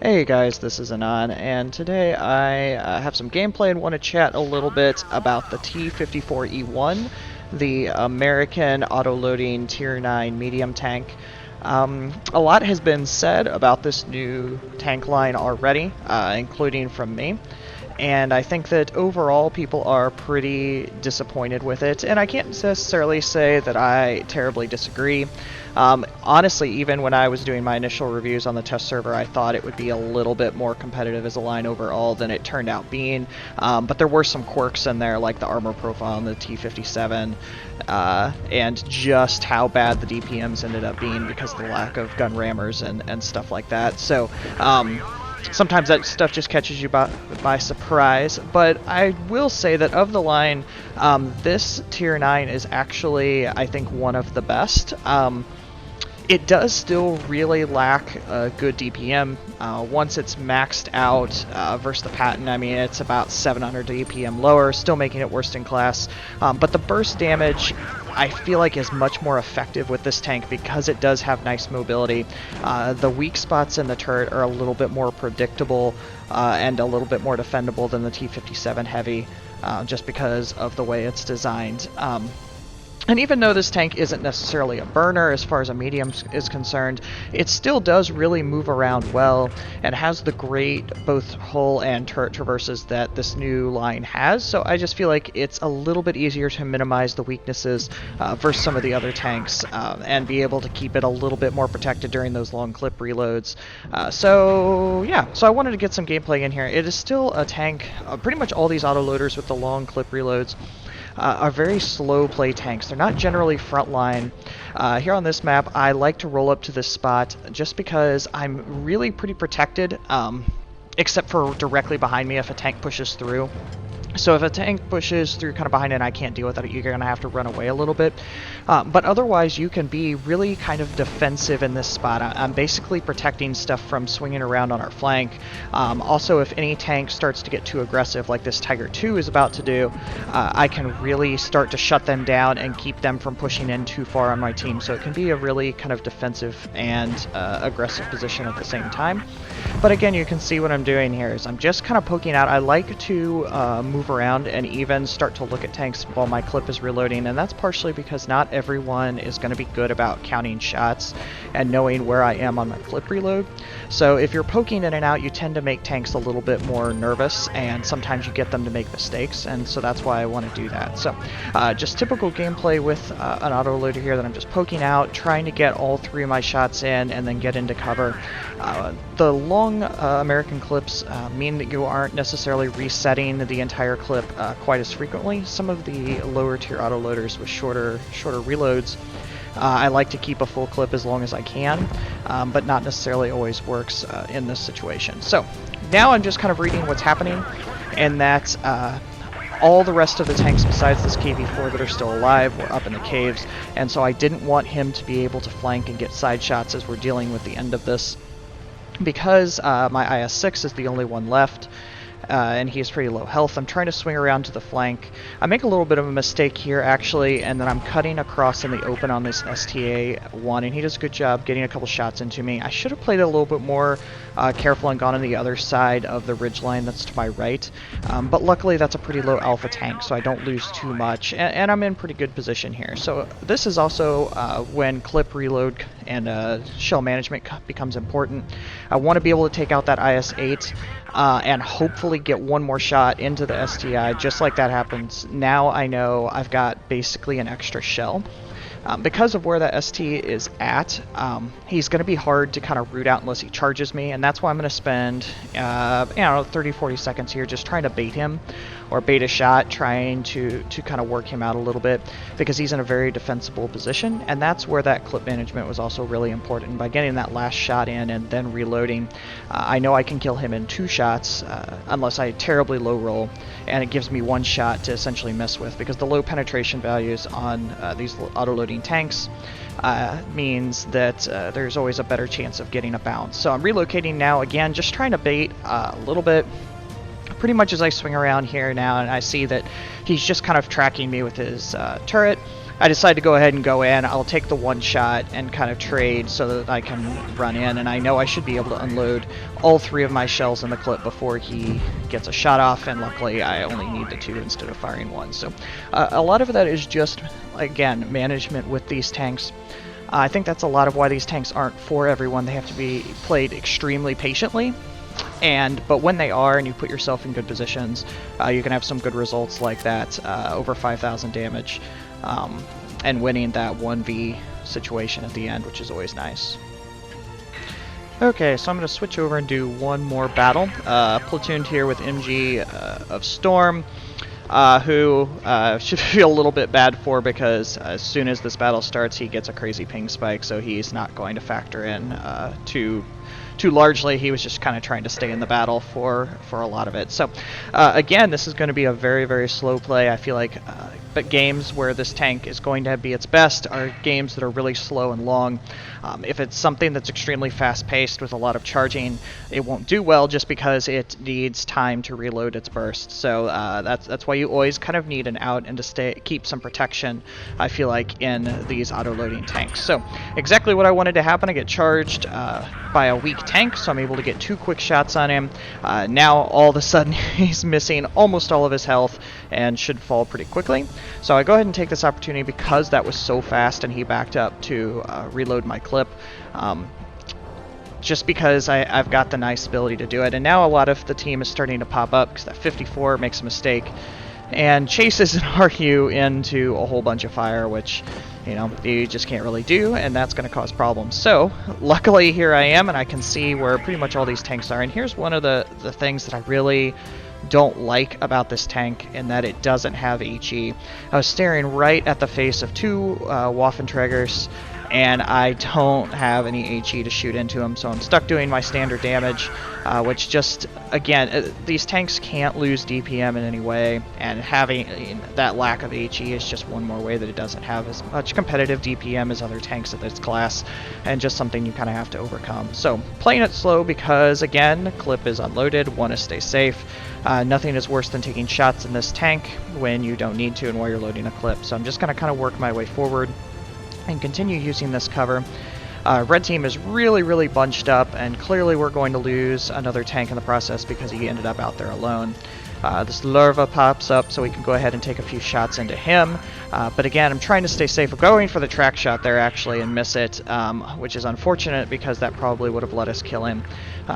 Hey guys, this is Anon, and today I have some gameplay and want to chat a little bit about the T54E1, the American autoloading Tier 9 medium tank. A lot has been said about this new tank line already, including from me. And I think that overall people are pretty disappointed with it, and I can't necessarily say that I terribly disagree. Honestly, even when I was doing my initial reviews on the test server, I thought it would be a little bit more competitive as a line overall than it turned out being, but there were some quirks in there, like the armor profile in the T57, and just how bad the DPMs ended up being because of the lack of gun rammers and stuff like that. So, sometimes that stuff just catches you by surprise, but I will say that of the line, this Tier 9 is actually, I think, one of the best. It does still really lack a good DPM. Once it's maxed out versus the patent, I mean, it's about 700 DPM lower, still making it worst in class. But the burst damage, I feel like, is much more effective with this tank because it does have nice mobility. The weak spots in the turret are a little bit more predictable and a little bit more defendable than the T57 Heavy, just because of the way it's designed. And even though this tank isn't necessarily a burner as far as a medium is concerned, it still does really move around well and has the great both hull and turret traverses that this new line has. So I just feel like it's a little bit easier to minimize the weaknesses versus some of the other tanks and be able to keep it a little bit more protected during those long clip reloads. So I wanted to get some gameplay in here. It is still a tank, pretty much all these autoloaders with the long clip reloads are very slow play tanks. They're not generally frontline. Here on this map, I like to roll up to this spot just because I'm really pretty protected, except for directly behind me if a tank pushes through. So if a tank pushes through kind of behind it and I can't deal with it, you're going to have to run away a little bit. But otherwise, you can be really kind of defensive in this spot. I'm basically protecting stuff from swinging around on our flank. Also, if any tank starts to get too aggressive, like this Tiger 2 is about to do, I can really start to shut them down and keep them from pushing in too far on my team. So it can be a really kind of defensive and aggressive position at the same time. But again, you can see what I'm doing here is I'm just kind of poking out. I like to move around and even start to look at tanks while my clip is reloading, and that's partially because not everyone is going to be good about counting shots and knowing where I am on my clip reload. So if you're poking in and out, you tend to make tanks a little bit more nervous, and sometimes you get them to make mistakes, and so that's why I want to do that. So just typical gameplay with an autoloader here that I'm just poking out, trying to get all three of my shots in and then get into cover. The long American clips mean that you aren't necessarily resetting the entire clip quite as frequently. Some of the lower tier autoloaders with shorter reloads, I like to keep a full clip as long as I can, but not necessarily always works in this situation. So now I'm just kind of reading what's happening, and that all the rest of the tanks besides this KV-4 that are still alive were up in the caves, and so I didn't want him to be able to flank and get side shots as we're dealing with the end of this. Because my IS-6 is the only one left, and he has pretty low health, I'm trying to swing around to the flank. I make a little bit of a mistake here, actually, and then I'm cutting across in the open on this STA-1, and he does a good job getting a couple shots into me. I should have played it a little bit more careful and gone on the other side of the ridgeline that's to my right, but luckily that's a pretty low alpha tank, so I don't lose too much, and I'm in pretty good position here. So this is also when clip reload and shell management becomes important. I want to be able to take out that IS-8 and hopefully get one more shot into the STI. Just like that happens, now I know I've got basically an extra shell. Because of where that ST is at, he's going to be hard to kind of root out unless he charges me, and that's why I'm going to spend 30-40 seconds here just trying to bait him, or bait a shot, trying to kind of work him out a little bit, because he's in a very defensible position, and that's where that clip management was also really important. By getting that last shot in and then reloading, I know I can kill him in 2 shots, unless I terribly low roll, and it gives me 1 shot to essentially mess with, because the low penetration values on these autoloading tanks means that there's always a better chance of getting a bounce. So I'm relocating now, again, just trying to bait a little bit. Pretty much as I swing around here now, and I see that he's just kind of tracking me with his turret. I decide to go ahead and go in. I'll take the one shot and kind of trade so that I can run in, and I know I should be able to unload all 3 of my shells in the clip before he gets a shot off, and luckily I only need the 2 instead of firing 1. So a lot of that is just, again, management with these tanks. I think that's a lot of why these tanks aren't for everyone. They have to be played extremely patiently. But when they are, and you put yourself in good positions, you can have some good results like that, over 5,000 damage, and winning that 1v situation at the end, which is always nice. Okay, so I'm going to switch over and do one more battle. Platooned here with MG of Storm, who should feel a little bit bad for, because as soon as this battle starts, he gets a crazy ping spike, so he's not going to factor in too largely. He was just kind of trying to stay in the battle for a lot of it. So again, this is going to be a very, very slow play. I feel like but games where this tank is going to be its best are games that are really slow and long. If it's something that's extremely fast-paced with a lot of charging, it won't do well just because it needs time to reload its burst. So that's why you always kind of need an out and to keep some protection, I feel like, in these auto-loading tanks. So exactly what I wanted to happen. I get charged by a weak tank, so I'm able to get 2 quick shots on him. Now all of a sudden he's missing almost all of his health and should fall pretty quickly. So I go ahead and take this opportunity because that was so fast and he backed up to reload my clip. Just because I've got the nice ability to do it. And now a lot of the team is starting to pop up because that 54 makes a mistake and chases an RU into a whole bunch of fire, which, you know, you just can't really do, and that's going to cause problems. So luckily here I am, and I can see where pretty much all these tanks are. And here's one of the things that I really don't like about this tank, in that it doesn't have HE. I was staring right at the face of 2 Waffenträgers, and I don't have any HE to shoot into them, so I'm stuck doing my standard damage, which just, again, these tanks can't lose DPM in any way, and having that lack of HE is just one more way that it doesn't have as much competitive DPM as other tanks of its class, and just something you kind of have to overcome. So playing it slow because, again, clip is unloaded, want to stay safe. Nothing is worse than taking shots in this tank when you don't need to and while you're loading a clip. So I'm just going to kind of work my way forward and continue using this cover. Red team is really, really bunched up, and clearly we're going to lose another tank in the process because he ended up out there alone. This larva pops up, so we can go ahead and take a few shots into him. But again, I'm trying to stay safe. I'm going for the track shot there, actually, and miss it, which is unfortunate because that probably would have let us kill him.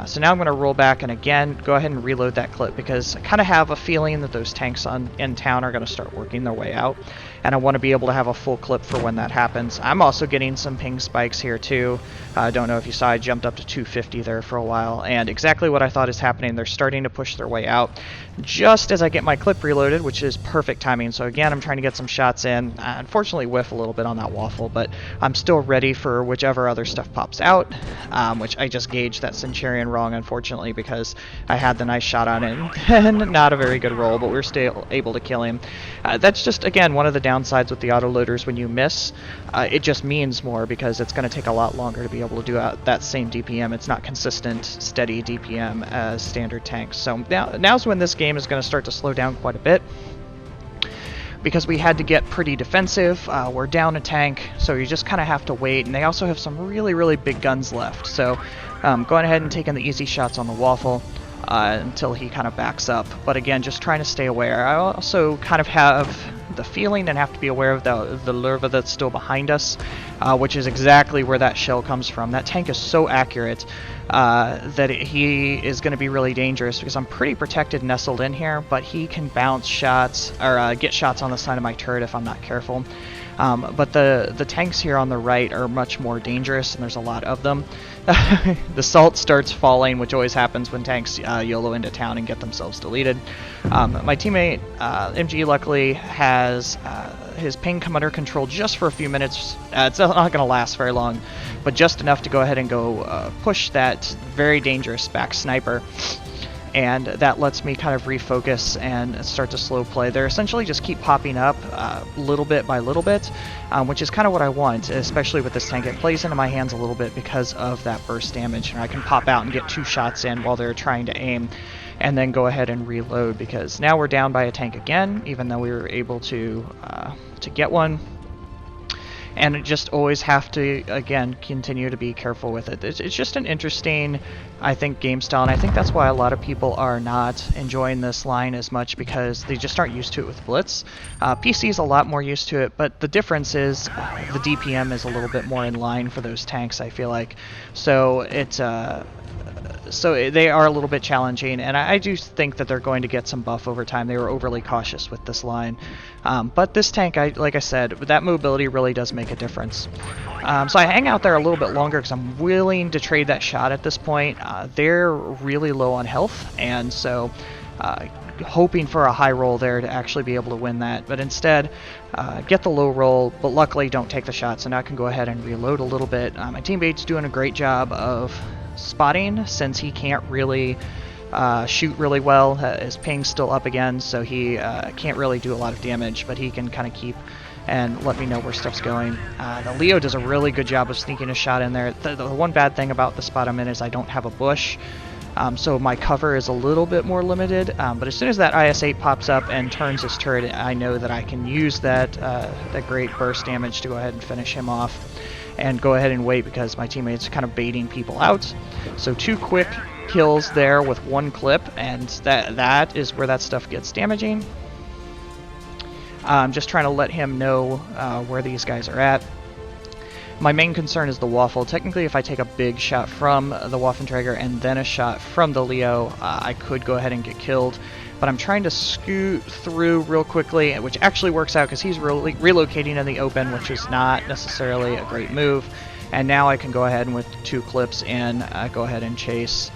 So now I'm going to roll back and again go ahead and reload that clip, because I kind of have a feeling that those tanks in town are going to start working their way out, and I want to be able to have a full clip for when that happens. I'm also getting some ping spikes here too. I don't know if you saw, I jumped up to 250 there for a while, and exactly what I thought is happening. They're starting to push their way out just as I get my clip reloaded, which is perfect timing. So again, I'm trying to get some shots in. Unfortunately whiff a little bit on that waffle, but I'm still ready for whichever other stuff pops out, which I just gauged that Centurion wrong, unfortunately, because I had the nice shot on it and not a very good roll, but we were still able to kill him. That's just, again, one of the downsides with the autoloaders. When you miss, it just means more, because it's going to take a lot longer to be able to do that same DPM. It's not consistent, steady DPM as standard tanks. So now's when this game is going to start to slow down quite a bit, because we had to get pretty defensive. We're down a tank, so you just kind of have to wait, and they also have some really, really big guns left. So going ahead and taking the easy shots on the waffle until he kind of backs up. But again, just trying to stay aware. I also kind of have the feeling and have to be aware of the larva that's still behind us, which is exactly where that shell comes from. That tank is so accurate that he is going to be really dangerous, because I'm pretty protected nestled in here, but he can bounce shots or get shots on the side of my turret if I'm not careful. But the tanks here on the right are much more dangerous, and there's a lot of them. The salt starts falling, which always happens when tanks YOLO into town and get themselves deleted. My teammate MG luckily has his ping come under control just for a few minutes. It's not going to last very long, but just enough to go ahead and go push that very dangerous back sniper. And that lets me kind of refocus and start to slow play. They essentially just keep popping up little bit by little bit, which is kind of what I want, especially with this tank. It plays into my hands a little bit because of that burst damage, and I can pop out and get 2 shots in while they're trying to aim, and then go ahead and reload, because now we're down by a tank again, even though we were able to get one. and just always have to, again, continue to be careful with it. It's just an interesting, I think, game style, and I think that's why a lot of people are not enjoying this line as much, because they just aren't used to it with Blitz. PC is a lot more used to it, but the difference is the DPM is a little bit more in line for those tanks, I feel like. So so they are a little bit challenging, and I do think that they're going to get some buff over time. They were overly cautious with this line. But this tank, like I said, that mobility really does make a difference. So I hang out there a little bit longer because I'm willing to trade that shot at this point. They're really low on health, and so hoping for a high roll there to actually be able to win that. But instead, get the low roll, but luckily don't take the shot, so now I can go ahead and reload a little bit. My teammate's doing a great job of spotting, since he can't really shoot really well. His ping's still up again, so he can't really do a lot of damage, but he can kind of keep and let me know where stuff's going. The Leo does a really good job of sneaking a shot in there. The one bad thing about the spot I'm in is I don't have a bush, so my cover is a little bit more limited, but as soon as that IS-8 pops up and turns his turret, I know that I can use that great burst damage to go ahead and finish him off, and go ahead and wait, because my teammate's kind of baiting people out. So 2 quick kills there with 1 clip, and that is where that stuff gets damaging. I'm just trying to let him know where these guys are at. My main concern is the Waffle. Technically, if I take a big shot from the Waffenträger and then a shot from the Leo, I could go ahead and get killed. But I'm trying to scoot through real quickly, which actually works out because he's relocating in the open, which is not necessarily a great move. And now I can go ahead and with 2 clips in, go ahead and chase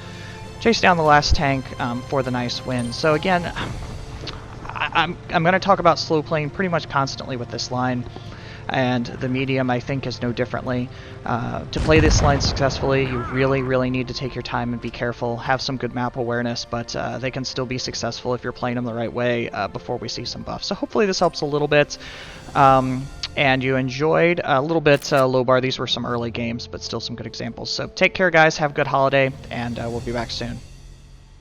down the last tank for the nice win. So again, I'm going to talk about slow playing pretty much constantly with this line. And the medium, I think, is no differently. To play this line successfully, you really need to take your time and be careful, have some good map awareness, but they can still be successful if you're playing them the right way before we see some buffs. So hopefully this helps a little bit, and you enjoyed a little bit low bar. These were some early games, but still some good examples. So take care, guys, have a good holiday, and we'll be back soon.